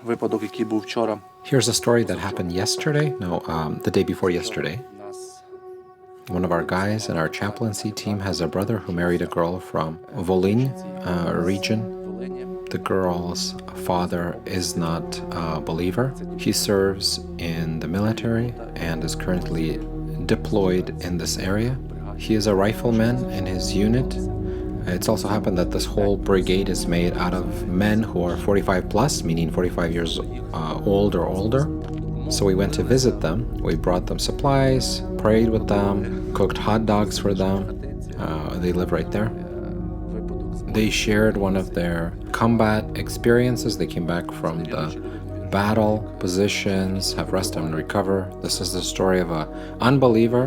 Випадок, який був вчора. Here's a story that happened yesterday. No, the day before yesterday. One of our guys in our chaplaincy team has a brother who married a girl from Volyn region. The girl's father is not a believer. He serves in the military and is currently deployed in this area. He is a rifleman in his unit. It's also happened that this whole brigade is made out of men who are 45 plus, meaning 45 years old or older. So we went to visit them. We brought them supplies, prayed with them, cooked hot dogs for them. They live right there. They shared one of their combat experiences. They came back from the battle positions, have rest and recover. This is the story of an unbeliever.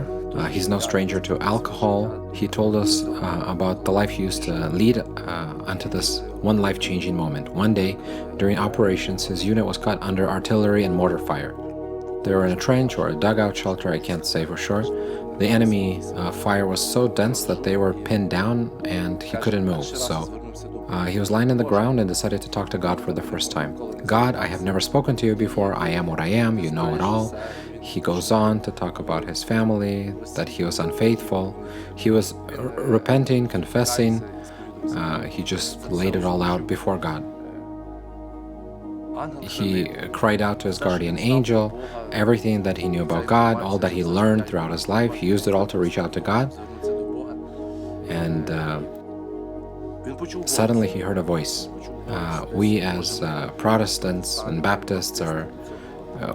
He's no stranger to alcohol. He told us about the life he used to lead unto this one life-changing moment. One day, during operations, his unit was caught under artillery and mortar fire. They were in a trench or a dugout shelter, I can't say for sure. The enemy fire was so dense that they were pinned down and he couldn't move. So he was lying on the ground and decided to talk to God for the first time. God, I have never spoken to you before. I am what I am. You know it all. He goes on to talk about his family, that he was unfaithful. He was repenting, confessing. He just laid it all out before God. He cried out to his guardian angel, everything that he knew about God, all that he learned throughout his life. He used it all to reach out to God. And suddenly he heard a voice. We as Protestants and Baptists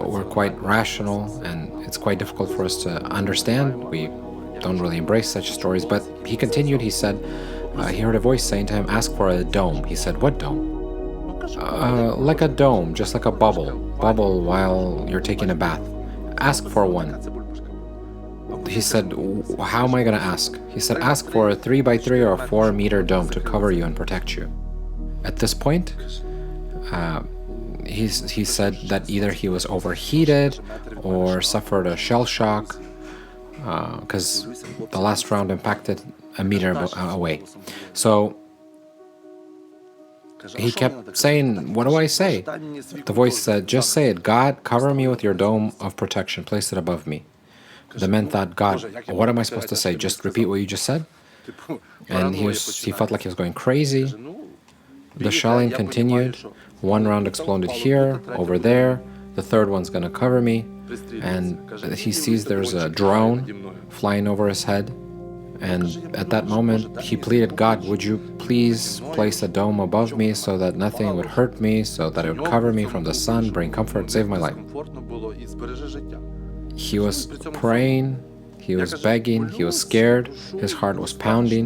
we're quite rational, and it's quite difficult for us to understand. We don't really embrace such stories, but he continued. He said he heard a voice saying to him, ask for a dome. He said, what dome? Like a dome, just like a bubble while you're taking a bath. Ask for one. He said, how am I going to ask? He said, ask for a 3x3 or a 4-meter dome to cover you and protect you. At this point, he said that either he was overheated or suffered a shell shock, because the last round impacted a meter away. So he kept saying, what do I say? The voice said, just say it. God, cover me with your dome of protection. Place it above me. The men thought, God, what am I supposed to say? Just repeat what you just said? And he felt like he was going crazy. The shelling continued. One round exploded here, over there. The third one's going to cover me. And he sees there's a drone flying over his head. And at that moment, he pleaded, God, would you please place a dome above me so that nothing would hurt me, so that it would cover me from the sun, bring comfort, save my life. He was praying, he was begging, he was scared, his heart was pounding.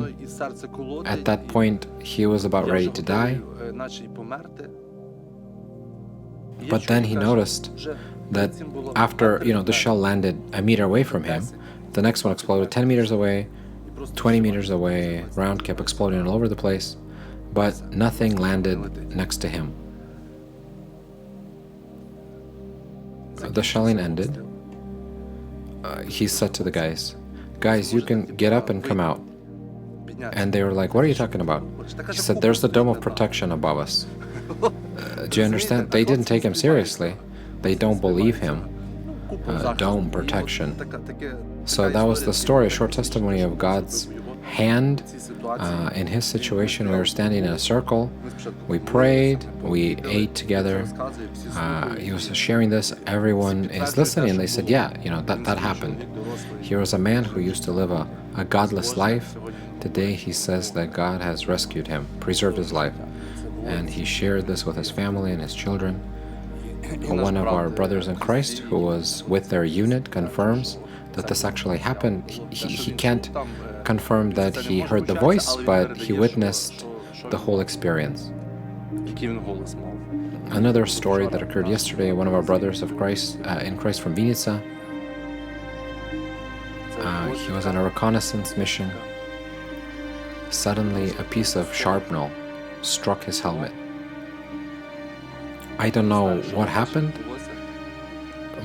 At that point, he was about ready to die. But then he noticed that after, the shell landed a meter away from him, the next one exploded 10 meters away, 20 meters away, round kept exploding all over the place, but nothing landed next to him. The shelling ended. He said to the guys, you can get up and come out. And they were like, what are you talking about? He said, there's the dome of protection above us. Do you understand? They didn't take him seriously. They don't believe him. Dome protection. So that was the story, a short testimony of God's hand in his situation. We were standing in a circle. We prayed. We ate together. He was sharing this. Everyone is listening. They said, yeah, that happened. Here was a man who used to live a godless life. Today he says that God has rescued him, preserved his life. And he shared this with his family and his children. One of our brothers in Christ who was with their unit confirms that this actually happened. He can't confirm that he heard the voice, but he witnessed the whole experience. Another story that occurred yesterday, one of our brothers in Christ from Vinica, he was on a reconnaissance mission. Suddenly, a piece of shrapnel struck his helmet. I don't know what happened,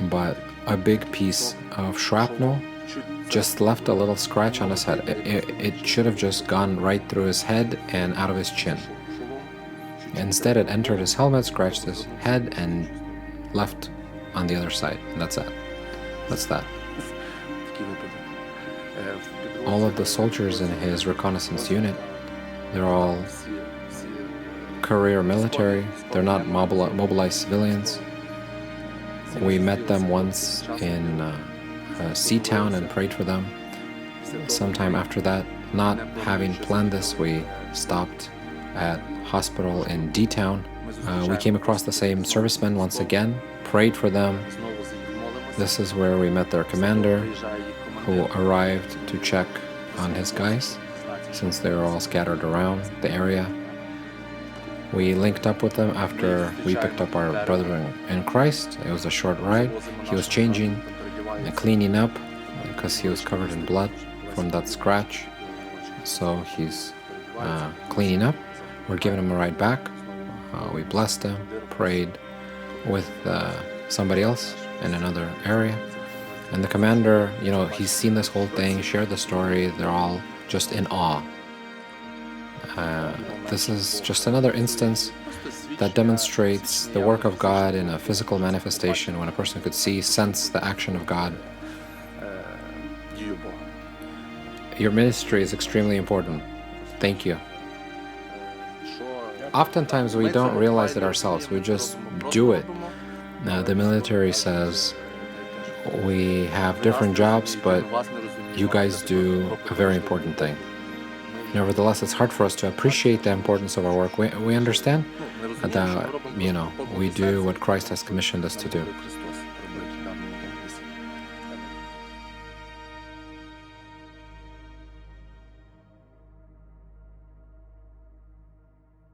but a big piece of shrapnel just left a little scratch on his head. It should have just gone right through his head and out of his chin. Instead, it entered his helmet, scratched his head, and left on the other side. And that's it. That's that. All of the soldiers in his reconnaissance unit, they're all career military. They're not mobilized civilians. We met them once in Seatown and prayed for them. Sometime after that, not having planned this, we stopped at hospital in D-Town. We came across the same servicemen once again, prayed for them. This is where we met their commander, who arrived to check on his guys, since they were all scattered around the area. We linked up with them after we picked up our brother in Christ. It was a short ride. He was changing and cleaning up because he was covered in blood from that scratch. So he's cleaning up. We're giving him a ride back. We blessed him, prayed with somebody else in another area. And the commander, he's seen this whole thing, shared the story. They're all just in awe. This is just another instance that demonstrates the work of God in a physical manifestation, when a person could see, sense the action of God. Your ministry is extremely important. Thank you. Oftentimes we don't realize it ourselves, we just do it. Now, the military says we have different jobs, but you guys do a very important thing. Nevertheless, it's hard for us to appreciate the importance of our work. We understand that, we do what Christ has commissioned us to do.